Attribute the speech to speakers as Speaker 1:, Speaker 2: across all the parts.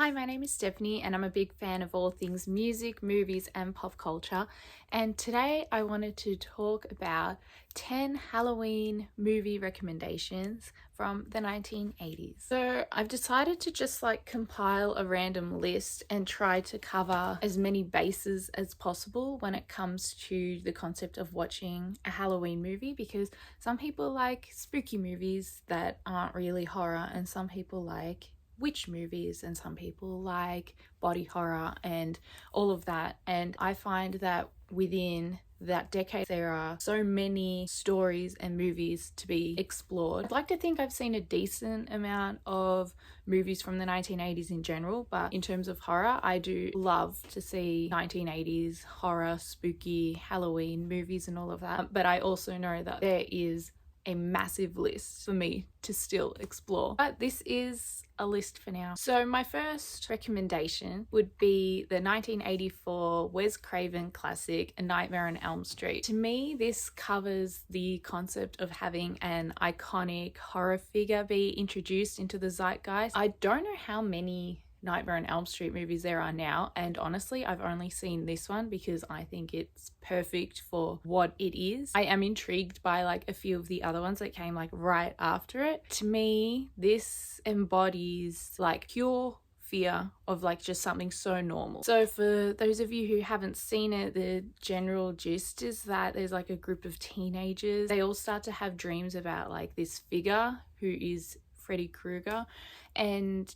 Speaker 1: Hi, my name is Stephanie and I'm a big fan of all things music, movies and pop culture, and today I wanted to talk about 10 Halloween movie recommendations from the 1980s. So I've decided to just compile a random list and try to cover as many bases as possible when it comes to the concept of watching a Halloween movie, because some people like spooky movies that aren't really horror and some people like witch movies and some people like body horror and all of that. And I find that within that decade there are so many stories and movies to be explored. I'd like to think I've seen a decent amount of movies from the 1980s in general, but in terms of horror, I do love to see 1980s horror, spooky, Halloween movies and all of that. But I also know that there is a massive list for me to still explore, but this is a list for now. So my first recommendation would be the 1984 Wes Craven classic A Nightmare on Elm Street. To me, this covers the concept of having an iconic horror figure be introduced into the zeitgeist. I don't know how many Nightmare on Elm Street movies there are now, and honestly I've only seen this one because I think it's perfect for what it is. I am intrigued by a few of the other ones that came right after it. To me, this embodies pure fear of just something so normal. So for those of you who haven't seen it, the general gist is that there's a group of teenagers. They all start to have dreams about this figure who is Freddy Krueger, and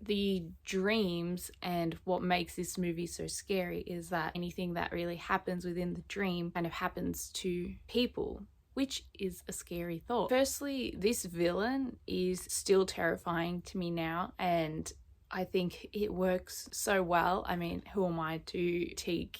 Speaker 1: the dreams and what makes this movie so scary is that anything that really happens within the dream kind of happens to people, which is a scary thought. Firstly, this villain is still terrifying to me now, and I think it works so well. I mean, who am I to take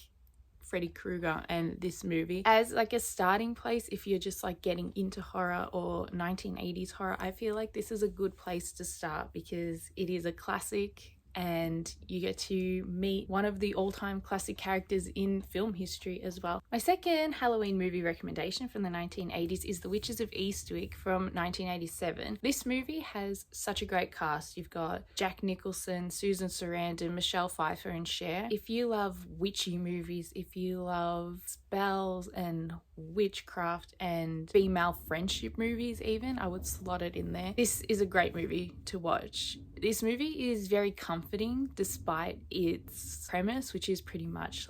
Speaker 1: Freddy Krueger and this movie as a starting place if you're just getting into horror or 1980s horror? I feel this is a good place to start because it is a classic and you get to meet one of the all-time classic characters in film history as well. My second Halloween movie recommendation from the 1980s is The Witches of Eastwick from 1987. This movie has such a great cast. You've got Jack Nicholson, Susan Sarandon, Michelle Pfeiffer and Cher. If you love witchy movies, if you love spells and witchcraft and female friendship movies even, I would slot it in there. This is a great movie to watch. This movie is very comforting despite its premise, which is pretty much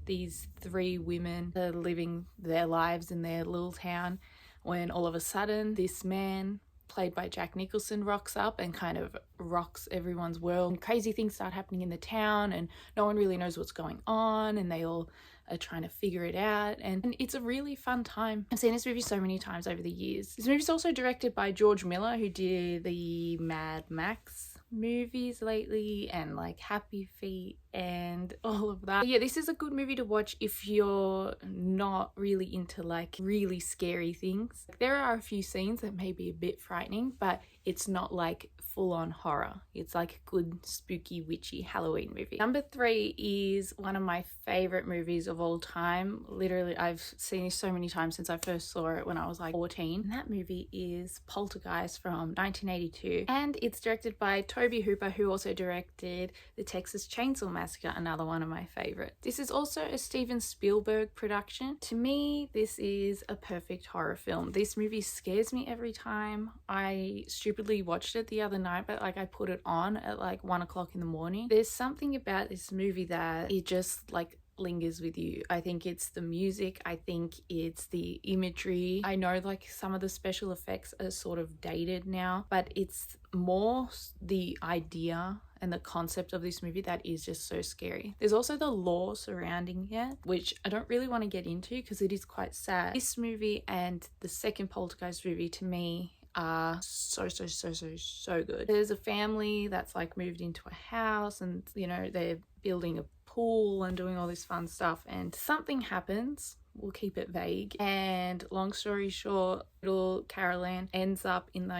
Speaker 1: these three women are living their lives in their little town when all of a sudden this man, played by Jack Nicholson, rocks up and kind of rocks everyone's world. And crazy things start happening in the town and no one really knows what's going on and they all are trying to figure it out, and it's a really fun time. I've seen this movie so many times over the years. This movie's also directed by George Miller, who did the Mad Max movies lately and Happy Feet and all of that. But yeah, this is a good movie to watch if you're not really into really scary things. There are a few scenes that may be a bit frightening, but it's not full-on horror. It's good spooky witchy Halloween movie. Number 3 is one of my favorite movies of all time. Literally, I've seen this so many times since I first saw it when I was 14. And that movie is Poltergeist from 1982, and it's directed by Toby Hooper, who also directed the Texas Chainsaw Massacre, another one of my favorites. This is also a Steven Spielberg production. To me, this is a perfect horror film. This movie scares me every time. I stupidly watched it the other night, but I put it on at 1 o'clock in the morning. There's something about this movie that it just lingers with you. I think it's the music, I think it's the imagery. I know some of the special effects are sort of dated now, but it's more the idea and the concept of this movie that is just so scary. There's also the lore surrounding it, which I don't really want to get into because it is quite sad. This movie and the second Poltergeist movie to me are so good. There's a family that's moved into a house and they're building a pool and doing all this fun stuff, and something happens. We'll keep it vague, and long story short, little Carol Ann ends up in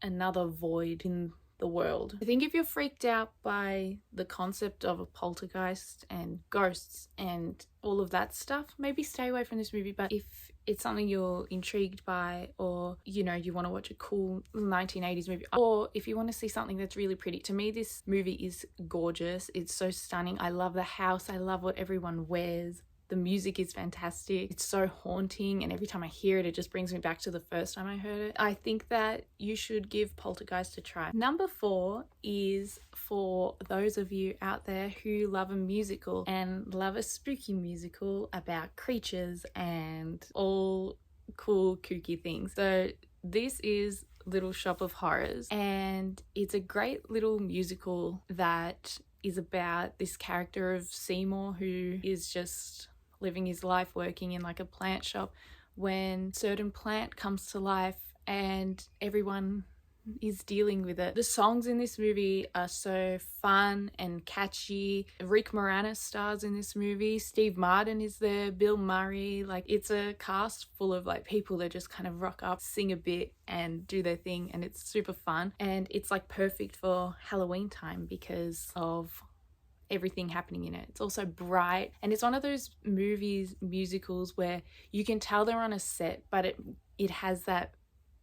Speaker 1: another void in the world. I think if you're freaked out by the concept of a poltergeist and ghosts and all of that stuff, maybe stay away from this movie. But if it's something you're intrigued by, or you want to watch a cool 1980s movie, or if you want to see something that's really pretty, to me this movie is gorgeous. It's so stunning. I love the house. I love what everyone wears. The music is fantastic. It's so haunting, and every time I hear it, it just brings me back to the first time I heard it. I think that you should give Poltergeist a try. Number 4 is for those of you out there who love a musical and love a spooky musical about creatures and all cool, kooky things. So this is Little Shop of Horrors, and it's a great little musical that is about this character of Seymour who is just living his life working in like a plant shop when certain plant comes to life and everyone is dealing with it. The songs in this movie are so fun and catchy. Rick Moranis stars in this movie. Steve Martin is there. Bill Murray. Like, it's a cast full of like people that just kind of rock up, sing a bit and do their thing, and it's super fun. And it's like perfect for Halloween time because of everything happening in it. It's also bright, and it's one of those musicals where you can tell they're on a set, but it has that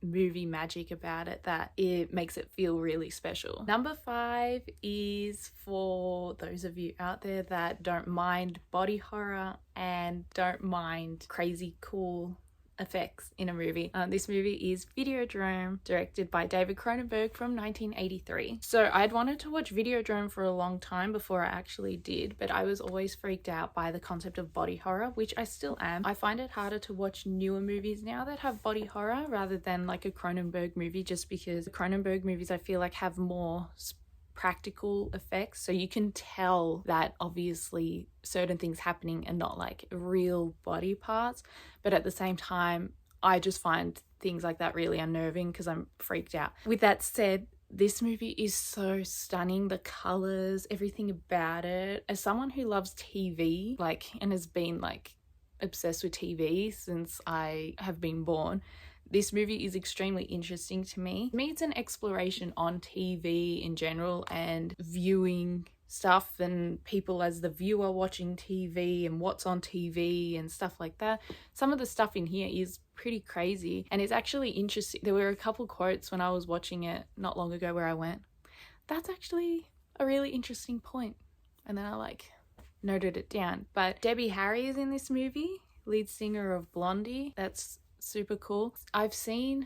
Speaker 1: movie magic about it that it makes it feel really special. Number 5 is for those of you out there that don't mind body horror and don't mind crazy cool effects in a movie. This movie is Videodrome, directed by David Cronenberg from 1983. So I'd wanted to watch Videodrome for a long time before I actually did, but I was always freaked out by the concept of body horror, which I still am. I find it harder to watch newer movies now that have body horror rather than like a Cronenberg movie, just because the Cronenberg movies I feel like have more practical effects, so you can tell that obviously certain things happening and not like real body parts, but at the same time I just find things like that really unnerving because I'm freaked out. With that said, this movie is so stunning. The colors, everything about it. As someone who loves TV and has been obsessed with TV since I have been born, this movie is extremely interesting to me. To me, it's an exploration on TV in general and viewing stuff and people as the viewer watching TV and what's on TV and stuff like that. Some of the stuff in here is pretty crazy, and it's actually interesting. There were a couple quotes when I was watching it not long ago where I went, that's actually a really interesting point, and then I noted it down. But Debbie Harry is in this movie, lead singer of Blondie. That's super cool. I've seen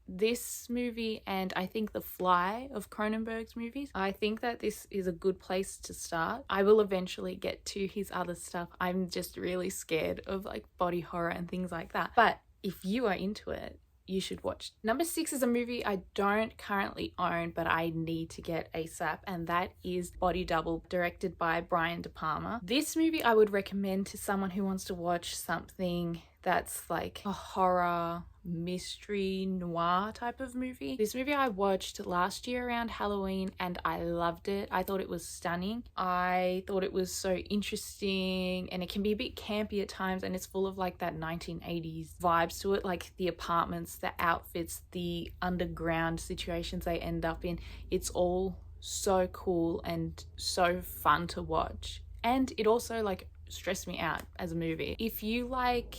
Speaker 1: this movie and I think The Fly of Cronenberg's movies. I think that this is a good place to start. I will eventually get to his other stuff. I'm just really scared of body horror and things like that. But if you are into it, you should watch. Number 6 is a movie I don't currently own, but I need to get ASAP, and that is Body Double, directed by Brian De Palma. This movie I would recommend to someone who wants to watch something that's like a horror, mystery, noir type of movie. This movie I watched last year around Halloween and I loved it. I thought it was stunning. I thought it was so interesting, and it can be a bit campy at times, and it's full of that 1980s vibes to it, like the apartments, the outfits, the underground situations they end up in. It's all so cool and so fun to watch, and it also stressed me out as a movie. If you like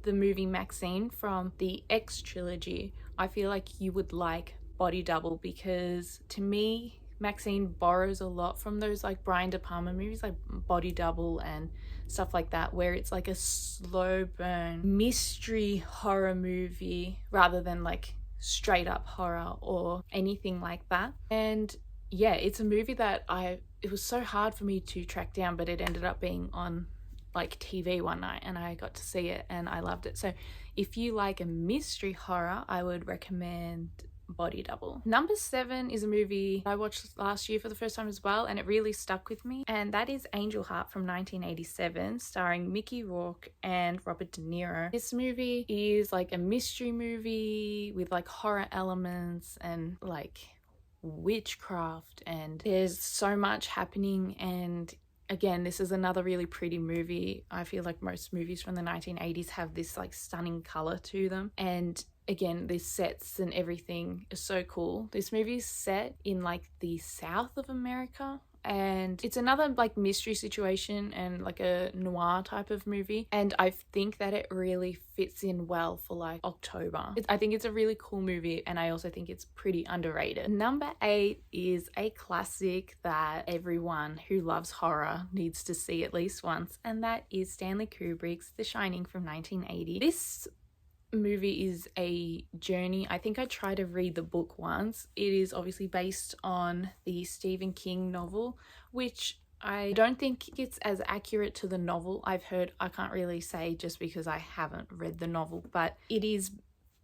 Speaker 1: the movie Maxine from the X trilogy, I feel like you would like Body Double, because to me Maxine borrows a lot from those Brian De Palma movies like Body Double and stuff like that, where it's a slow burn mystery horror movie rather than straight up horror or anything like that. And yeah, it's a movie that it was so hard for me to track down, but it ended up being on TV one night and I got to see it and I loved it. So if you like a mystery horror, I would recommend Body Double. Number 7 is a movie I watched last year for the first time as well, and it really stuck with me, and that is Angel Heart from 1987, starring Mickey Rourke and Robert De Niro. This movie is a mystery movie with horror elements and witchcraft, and there's so much happening. And again, this is another really pretty movie. I feel like most movies from the 1980s have this stunning color to them, and again, the sets and everything is so cool. This movie is set in like the south of America, and it's another like mystery situation and like a noir type of movie, and I think that it really fits in well for like October. I think it's a really cool movie, and I also think it's pretty underrated. Number 8 is a classic that everyone who loves horror needs to see at least once, and that is Stanley Kubrick's The Shining from 1980. This movie is a journey. I think I tried to read the book once. It is obviously based on the Stephen King novel, which I don't think it's as accurate to the novel. I've heard, I can't really say just because I haven't read the novel, but it is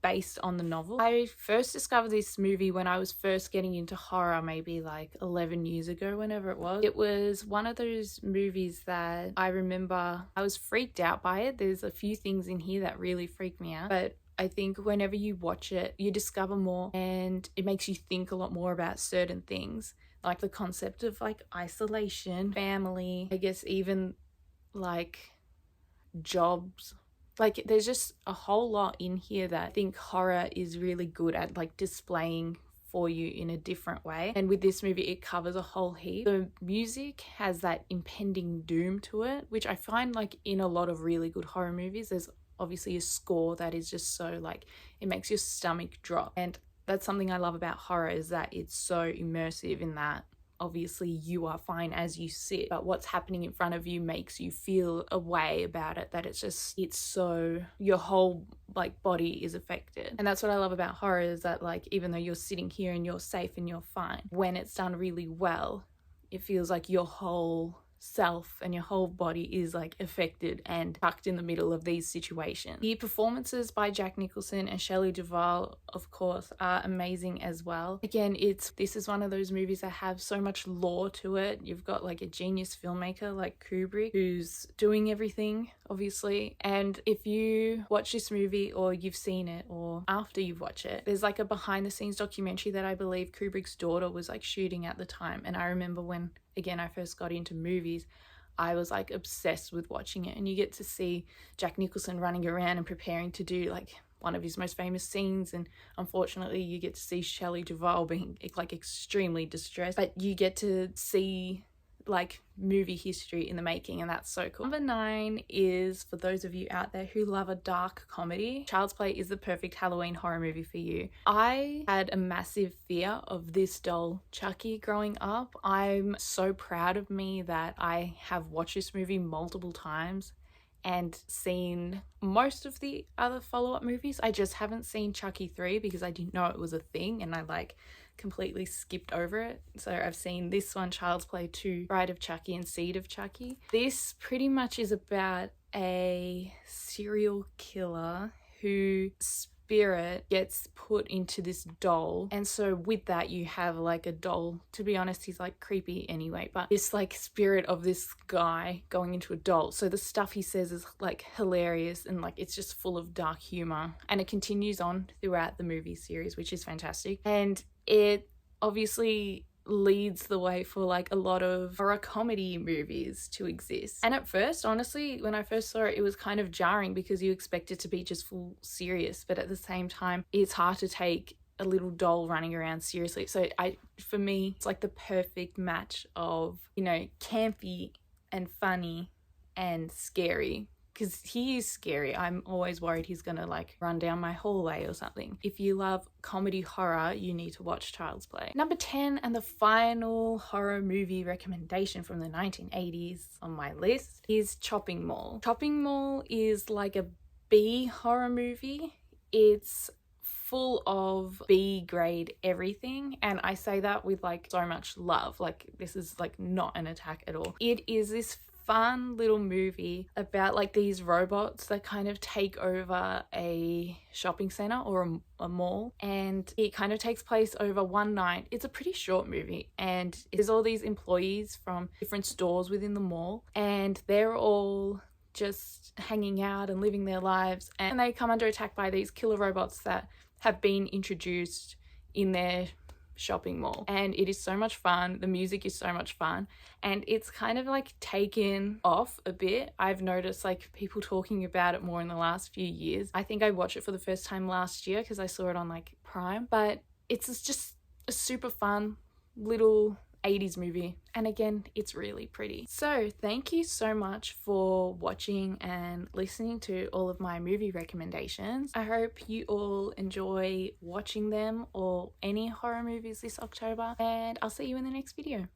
Speaker 1: based on the novel. I first discovered this movie when I was first getting into horror, maybe like 11 years ago, whenever it was. It was one of those movies that I remember I was freaked out by it. There's a few things in here that really freaked me out, but I think whenever you watch it, you discover more, and it makes you think a lot more about certain things, like the concept of like isolation, family, I guess even like jobs. Like, there's just a whole lot in here that I think horror is really good at, like, displaying for you in a different way. And with this movie, it covers a whole heap. The music has that impending doom to it, which I find like in a lot of really good horror movies, there's obviously a score that is just so like, it makes your stomach drop. And that's something I love about horror, is that it's so immersive in that obviously you are fine as you sit, but what's happening in front of you makes you feel a way about it, that it's so your whole like body is affected. And that's what I love about horror, is that like even though you're sitting here and you're safe and you're fine, when it's done really well, it feels like your whole self and your whole body is like affected and tucked in the middle of these situations. The performances by Jack Nicholson and Shelley Duvall, of course, are amazing as well. Again, this is one of those movies that have so much lore to it. You've got like a genius filmmaker like Kubrick who's doing everything, obviously. And if you watch this movie, or you've seen it, or after you've watched it, there's like a behind the scenes documentary that I believe Kubrick's daughter was like shooting at the time. And I remember when again I first got into movies, I was like obsessed with watching it, and you get to see Jack Nicholson running around and preparing to do like one of his most famous scenes, and unfortunately you get to see Shelley Duvall being like extremely distressed, but you get to see like movie history in the making, and that's so cool. Number 9 is, for those of you out there who love a dark comedy, Child's Play is the perfect Halloween horror movie for you. I had a massive fear of this doll Chucky growing up. I'm so proud of me that I have watched this movie multiple times and seen most of the other follow-up movies. I just haven't seen Chucky 3 because I didn't know it was a thing, and I like completely skipped over it. So I've seen this one, Child's Play 2, Bride of Chucky and Seed of Chucky. This pretty much is about a serial killer whose spirit gets put into this doll, and so with that you have like a doll, to be honest he's like creepy anyway, but this like spirit of this guy going into a doll. So the stuff he says is like hilarious, and like it's just full of dark humor, and it continues on throughout the movie series, which is fantastic. And it obviously leads the way for like a lot of horror comedy movies to exist. And at first, honestly, when I first saw it, it was kind of jarring because you expect it to be just full serious, but at the same time it's hard to take a little doll running around seriously. So for me, it's like the perfect match of, you know, campy and funny and scary. Because he is scary. I'm always worried he's gonna like run down my hallway or something. If you love comedy horror, you need to watch Child's Play. Number 10, and the final horror movie recommendation from the 1980s on my list, is Chopping Mall. Chopping Mall is like a B horror movie. It's full of B grade everything, and I say that with like so much love. Like, this is like not an attack at all. It is this fun little movie about like these robots that kind of take over a shopping center or a mall, and it kind of takes place over one night. It's a pretty short movie, and there's all these employees from different stores within the mall, and they're all just hanging out and living their lives, and they come under attack by these killer robots that have been introduced in their shopping mall, and it is so much fun. The music is so much fun, and it's kind of like taken off a bit. I've noticed like people talking about it more in the last few years. I think I watched it for the first time last year because I saw it on like Prime, but it's just a super fun little 80s movie, and again, it's really pretty. So thank you so much for watching and listening to all of my movie recommendations. I hope you all enjoy watching them or any horror movies this October, and I'll see you in the next video.